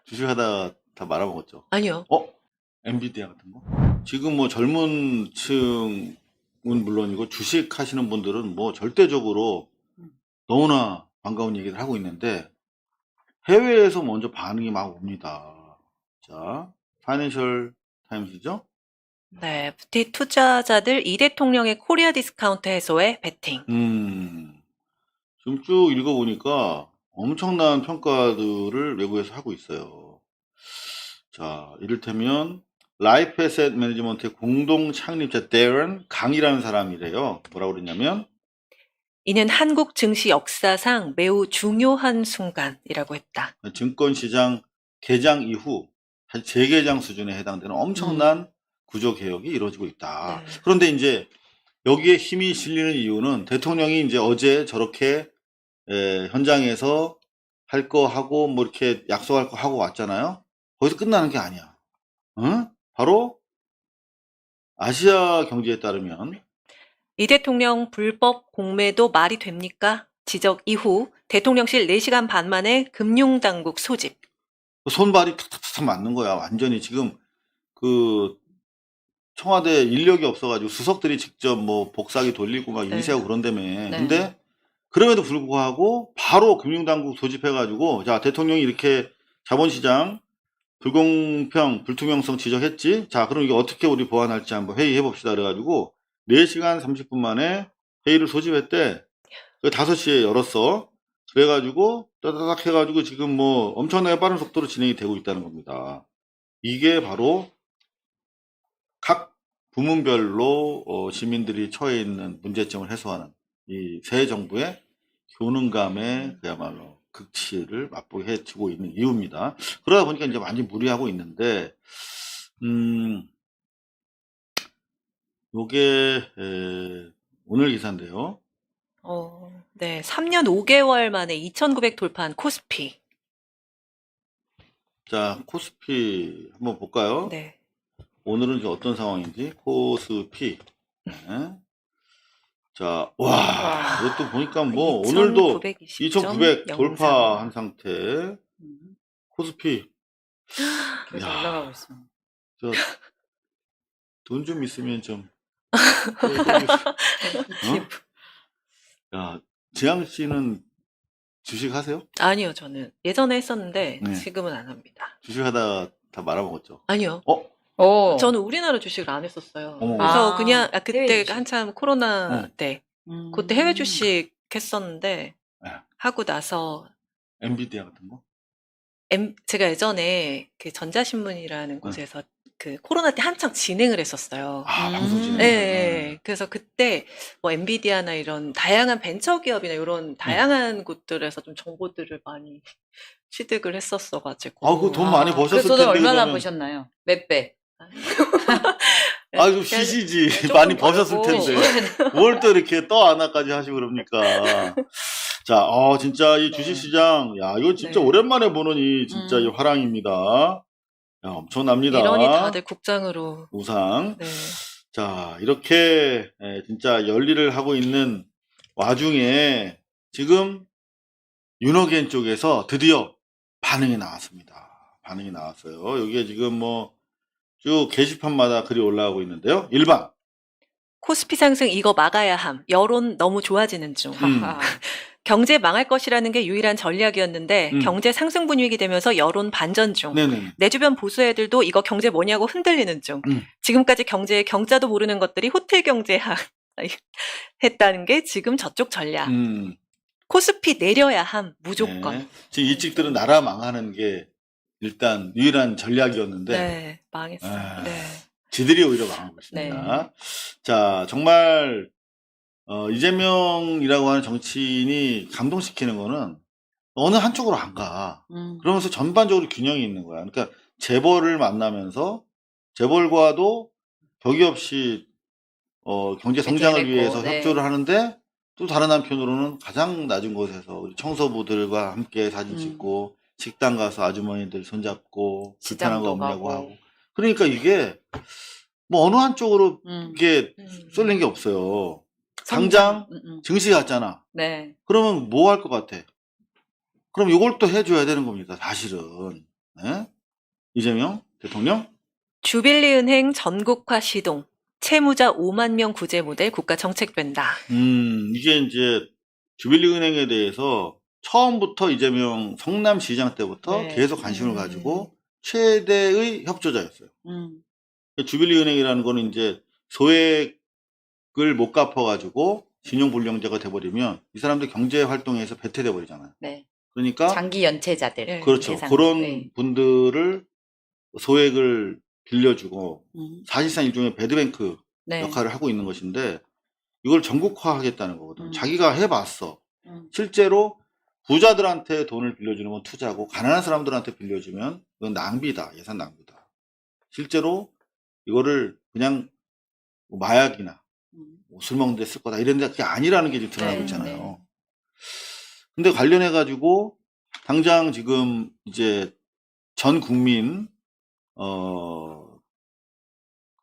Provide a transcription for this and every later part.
주식하다가 다 말아먹었죠. 아니요. 엔비디아 같은 거? 지금 뭐 젊은 층은 물론이고 주식 하시는 분들은 뭐 절대적으로 너무나 반가운 얘기를 하고 있는데 해외에서 먼저 반응이 막 옵니다. 자, 파이낸셜 타임스죠? 네, FT 투자자들 이 대통령의 코리아 디스카운트 해소에 베팅. 지금 쭉 읽어보니까 엄청난 평가들을 외국에서 하고 있어요. 자, 이를테면 라이프 에셋 매니지먼트의 공동 창립자 데런 강이라는 사람이래요. 뭐라고 그랬냐면 이는 한국 증시 역사상 매우 중요한 순간이라고 했다. 증권시장 개장 이후 다시 재개장 수준에 해당되는 엄청난 구조 개혁이 이루어지고 있다. 네. 그런데 이제 여기에 힘이 실리는 이유는 대통령이 이제 어제 저렇게 현장에서 할 거 하고 뭐 이렇게 약속할 거 하고 왔잖아요. 거기서 끝나는 게 아니야. 응? 바로 아시아 경제에 따르면 이 대통령 불법 공매도 말이 됩니까? 지적 이후 대통령실 4시간 반 만에 금융당국 소집. 손발이 탁탁탁 맞는 거야. 완전히 지금 그 청와대 인력이 없어가지고 수석들이 직접 뭐 복사기 돌리고 막 네. 인쇄하고 그런다며. 네. 근데 그럼에도 불구하고 바로 금융당국 소집해가지고 자, 대통령이 이렇게 자본시장 불공평, 불투명성 지적했지? 자, 그럼 이게 어떻게 우리 보완할지 한번 회의해 봅시다. 그래가지고 4시간 30분 만에 회의를 소집했대. 그 5시에 열었어. 그래가지고 따다닥 해가지고 지금 뭐 엄청나게 빠른 속도로 진행이 되고 있다는 겁니다. 이게 바로 각 부문별로 시민들이 처해 있는 문제점을 해소하는 이 새 정부의 효능감의 그야말로 극치를 맛보게 해주고 있는 이유입니다. 그러다 보니까 이제 많이 무리하고 있는데, 요게 오늘 기사인데요. 네, 3년 5개월 만에 2,900 돌파한 코스피. 자, 코스피 한번 볼까요? 네. 오늘은 이제 어떤 상황인지 코스피. 네. 자, 와, 이것도 보니까 뭐 오늘도 2,900 돌파한 상태. 코스피. 계속 야. 올라가고 있습니다. 돈 좀 있으면 좀. 야, 지향 씨는 주식 하세요? 아니요, 저는 예전에 했었는데 네. 지금은 안 합니다. 주식하다가 다 말아먹었죠. 아니요. 저는 우리나라 주식을 안 했었어요. 어머. 그래서 아, 그냥 해외 그때 주식. 한참 코로나 때 그때 해외 주식 했었는데 네. 하고 나서 엔비디아 같은 거? 제가 예전에 그 전자신문이라는 곳에서 그 코로나 때 한창 진행을 했었어요. 아, 방송 진행. 네. 그래서 그때 뭐 엔비디아나 이런 다양한 벤처 기업이나 이런 다양한 곳들에서 좀 정보들을 많이 취득을 했었어가지고. 아, 그 돈 많이 버셨을 그래서 텐데. 얼마나 그러면. 버셨나요? 몇 배? 아, 좀 쉬시지. 조금 많이 버셨을 벌고. 텐데. 뭘 또 이렇게 떠안아까지 하시고 그럽니까. 자, 진짜 이 주식시장, 야, 이거 진짜 네. 오랜만에 보는 이 진짜 이 화랑입니다. 야, 엄청납니다. 이러니 다들 국장으로. 우상. 네. 자, 이렇게 진짜 열일을 하고 있는 와중에 지금 윤호겐 쪽에서 드디어 반응이 나왔습니다. 반응이 나왔어요. 여기에 지금 뭐 쭉 게시판마다 글이 올라오고 있는데요. 1번. 코스피 상승 이거 막아야 함. 여론 너무 좋아지는 중. 경제 망할 것이라는 게 유일한 전략이었는데 경제 상승 분위기 되면서 여론 반전 중. 네네. 내 주변 보수 애들도 이거 경제 뭐냐고 흔들리는 중. 지금까지 경제의 경자도 모르는 것들이 호텔 경제 했다는 게 지금 저쪽 전략. 코스피 내려야 함. 무조건. 네. 지금 일찍들은 나라 망하는 게 일단 유일한 전략이었는데 네, 망했어요. 네. 지들이 오히려 망하고 있습니다. 자, 정말 이재명이라고 하는 정치인이 감동시키는 거는 어느 한쪽으로 안 가. 그러면서 전반적으로 균형이 있는 거야. 그러니까 재벌을 만나면서 재벌과도 벽이 없이 경제 성장을 위해서 협조를 하는데 또 다른 한편으로는 가장 낮은 곳에서 우리 청소부들과 함께 사진 찍고 식당 가서 아주머니들 손잡고 불편한 거 없냐고 하고. 그러니까 이게 뭐 어느 한쪽으로 이게 쏠린 게 없어요. 당장 증시 갔잖아. 네. 그러면 뭐 할 것 같아? 그럼 이걸 또 해줘야 되는 겁니다. 사실은. 네? 이재명 대통령? 주빌리은행 전국화 시동, 채무자 5만 명 구제 모델 국가 정책된다. 이게 이제 주빌리은행에 대해서 처음부터 이재명 성남시장 때부터 네. 계속 관심을 가지고 최대의 협조자였어요. 음. 주빌리은행이라는 거는 이제 소액을 못 갚아가지고 신용불량자가 돼버리면 이 사람들 경제 활동에서 배제돼 버리잖아요. 네. 그러니까 장기 연체자들. 네. 그렇죠. 대상. 그런 네. 분들을 소액을 빌려주고 사실상 일종의 배드뱅크 네. 역할을 하고 있는 것인데 이걸 전국화하겠다는 거거든. 음. 자기가 해봤어. 음. 실제로 부자들한테 돈을 빌려주는 건 투자고 가난한 사람들한테 빌려주면 이건 낭비다. 예산 낭비다. 실제로 이거를 그냥 뭐 마약이나 뭐술 먹는 데 쓸 거다 이런 데 그게 아니라는 게 지금 드러나고 네, 있잖아요. 근데 관련해 가지고 당장 지금 이제 전 국민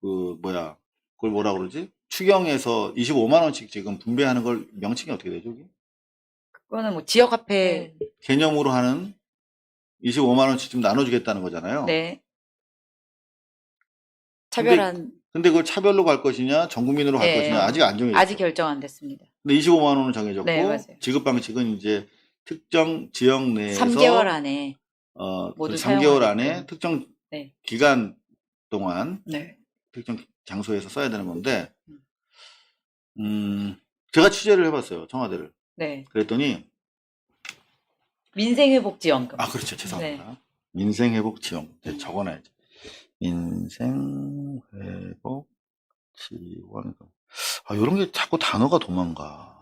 그걸 뭐라 그러지? 추경에서 25만 원씩 지금 분배하는 걸 명칭이 어떻게 되죠? 이게? 그거는 뭐 지역화폐. 네. 개념으로 하는 25만 원씩 좀 나눠주겠다는 거잖아요. 네. 차별한. 근데 그걸 차별로 갈 것이냐, 전 국민으로 갈 네. 것이냐 아직 안 정해졌어요. 아직 결정 안 됐습니다. 근데 25만 원은 정해졌고 네, 맞아요. 지급 방식은 이제 특정 지역 내에서 3개월 안에 그 모두 3개월 사용하게끔. 안에 특정 네. 기간 동안 네. 특정 장소에서 써야 되는 건데 제가 취재를 해봤어요. 청와대를. 네. 그랬더니 민생회복지원금. 아 그렇죠. 죄송합니다. 민생회복지원 적어놔야지. 민생회복지원금. 아 이런 게 자꾸 단어가 도망가.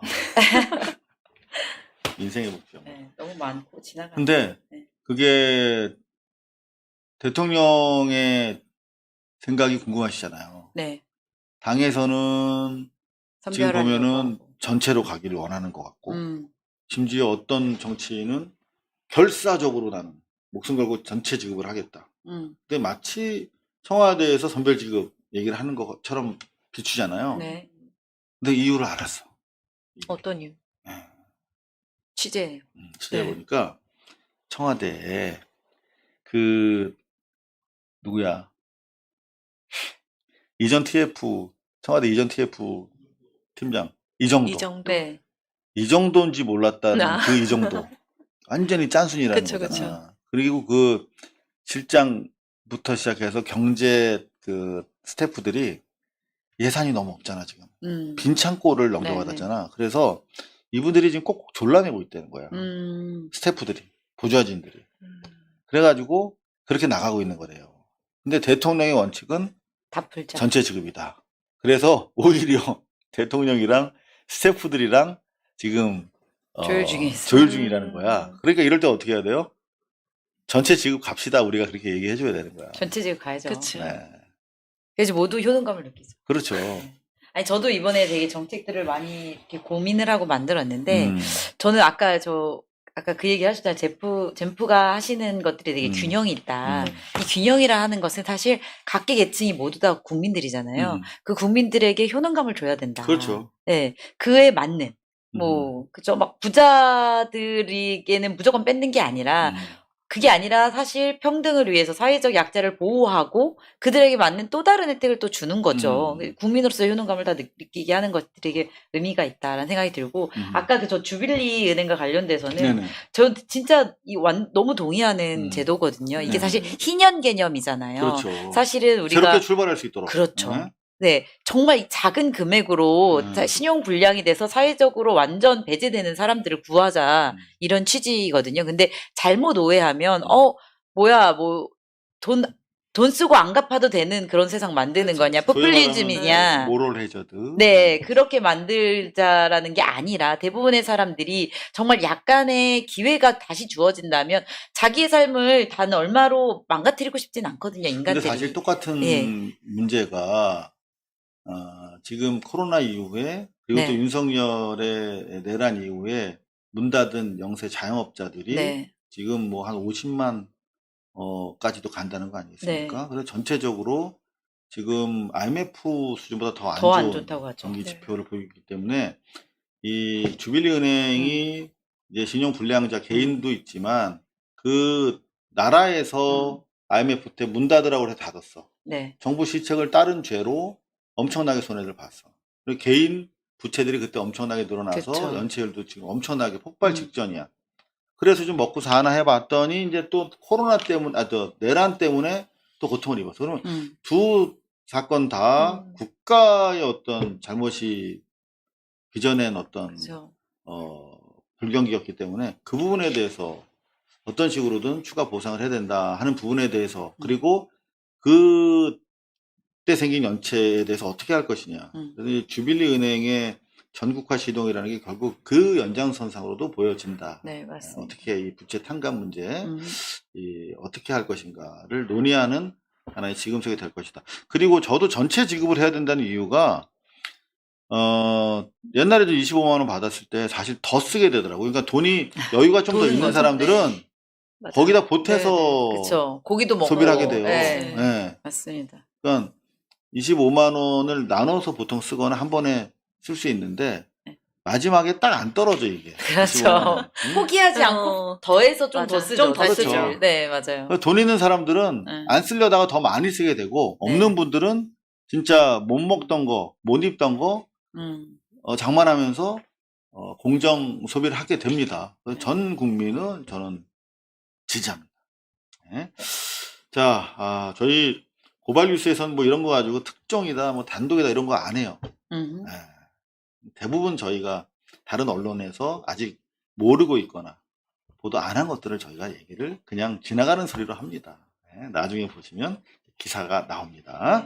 민생회복지원금. 네. 너무 많고 지나가. 근데 네. 그게 대통령의 생각이 궁금하시잖아요. 네. 당에서는 지금 선별하려고 보면은 하고. 전체로 가기를 원하는 것 같고 음. 심지어 어떤 정치인은 결사적으로 나는 목숨 걸고 전체 지급을 하겠다. 근데 마치 청와대에서 선별 지급 얘기를 하는 것처럼 비추잖아요. 네. 근데 이유를 알았어. 어떤 이유? 네. 취재. 취재해 네. 보니까 청와대에 그 누구야? 청와대 이전 TF 팀장 이정도. 이정도. 네. 이 정도인지 몰랐다는 아. 그 이 정도. 완전히 짠순이라는 그쵸, 거잖아. 그리고 그 실장부터 시작해서 경제 그 스태프들이 예산이 너무 없잖아, 지금. 빈 창고를 넘겨받았잖아. 그래서 이분들이 지금 꼭 졸라내고 있다는 거야. 스태프들이, 보좌진들이. 그래가지고 그렇게 나가고 있는 거래요. 근데 대통령의 원칙은 다 풀자. 전체 지급이다. 그래서 오히려 대통령이랑 스태프들이랑 지금 조율 중에 있어. 조율 중이라는 거야. 그러니까 이럴 때 어떻게 해야 돼요? 전체 지급 갑시다. 우리가 그렇게 얘기해 줘야 되는 거야. 전체 지급 가야죠. 그치. 네. 그래서 모두 효능감을 느끼죠. 그렇죠. 아니 저도 이번에 되게 정책들을 많이 이렇게 고민을 하고 만들었는데 저는 아까 그 얘기 하시다 젠프가 하시는 것들이 되게 균형이 있다. 이 균형이라 하는 것은 사실 각계 계층이 모두 다 국민들이잖아요. 그 국민들에게 효능감을 줘야 된다. 그렇죠. 네, 그에 맞는 그죠? 막 부자들에게는 무조건 뺏는 게 아니라. 그게 아니라 사실 평등을 위해서 사회적 약자를 보호하고 그들에게 맞는 또 다른 혜택을 또 주는 거죠. 국민으로서의 효능감을 다 느끼게 하는 것들에게 의미가 있다라는 생각이 들고 아까 그 저 주빌리 은행과 관련돼서는 네네. 저 진짜 너무 동의하는 제도거든요. 이게 사실 희년 개념이잖아요. 그렇죠. 사실은 우리가 새롭게 출발할 수 있도록. 그렇죠. 네. 네, 정말 이 작은 금액으로 신용 불량이 돼서 사회적으로 완전 배제되는 사람들을 구하자 이런 취지거든요. 근데 잘못 오해하면 뭐야 뭐 돈 쓰고 안 갚아도 되는 그런 세상 만드는 거냐, 포퓰리즘이냐. 모럴 해저드. 네, 그렇게 만들자라는 게 아니라 대부분의 사람들이 정말 약간의 기회가 다시 주어진다면 자기의 삶을 단 얼마로 망가뜨리고 싶진 않거든요, 인간들이. 근데 사실 똑같은 문제가 지금 코로나 이후에 그리고 또 윤석열의 내란 이후에 문 닫은 영세 자영업자들이 지금 뭐 한 50만 까지도 간다는 거 아니겠습니까? 그래서 전체적으로 지금 IMF 수준보다 더 안 좋은 좋다고 하죠. 경기 지표를 보이기 때문에 이 주빌리 은행이 이제 신용 불량자 개인도 있지만 그 나라에서 IMF 때 문 닫으라고 해서 닫았어. 네. 정부 시책을 따른 죄로 엄청나게 손해를 봤어. 그리고 개인 부채들이 그때 엄청나게 늘어나서 그쵸. 연체율도 지금 엄청나게 폭발 직전이야. 그래서 좀 먹고 사나 해봤더니 이제 또 코로나 때문에, 내란 때문에 또 고통을 입었어. 그러면 두 사건 다 국가의 어떤 잘못이 빚어낸 어떤 그죠. 불경기였기 때문에 그 부분에 대해서 어떤 식으로든 추가 보상을 해야 된다 하는 부분에 대해서 그리고 그때 생긴 연체에 대해서 어떻게 할 것이냐. 그래서 이 주빌리 은행의 전국화 시동이라는 게 결국 그 연장선상으로도 보여진다. 네, 맞습니다. 어떻게 이 부채 탕감 문제 어떻게 할 것인가를 논의하는 하나의 지금석이 될 것이다. 그리고 저도 전체 지급을 해야 된다는 이유가 옛날에도 25만 원 받았을 때 사실 더 쓰게 되더라고요. 그러니까 돈이 여유가 좀 더 돈은 있는 맞아. 사람들은 맞아요. 거기다 보태서 그렇죠. 고기도 먹고 소비를 하게 돼요. 네. 네. 맞습니다. 그러니까 25만 원을 나눠서 보통 쓰거나 한 번에 쓸 수 있는데 마지막에 딱 안 떨어져 이게. 25만 그렇죠. 원. 포기하지 않고 더해서 좀 더 맞아. 쓰죠. 좀 더 사실. 쓰죠. 네, 맞아요. 돈 있는 사람들은 네. 안 쓰려다가 더 많이 쓰게 되고 없는 분들은 진짜 못 먹던 거, 못 입던 거 장만하면서 공정 소비를 하게 됩니다. 전 국민은 저는 지지합니다. 네. 자, 저희 고발 뉴스에서는 뭐 이런 거 가지고 특종이다, 뭐 단독이다 이런 거 안 해요. 네. 대부분 저희가 다른 언론에서 아직 모르고 있거나 보도 안 한 것들을 저희가 얘기를 그냥 지나가는 소리로 합니다. 네. 나중에 보시면 기사가 나옵니다.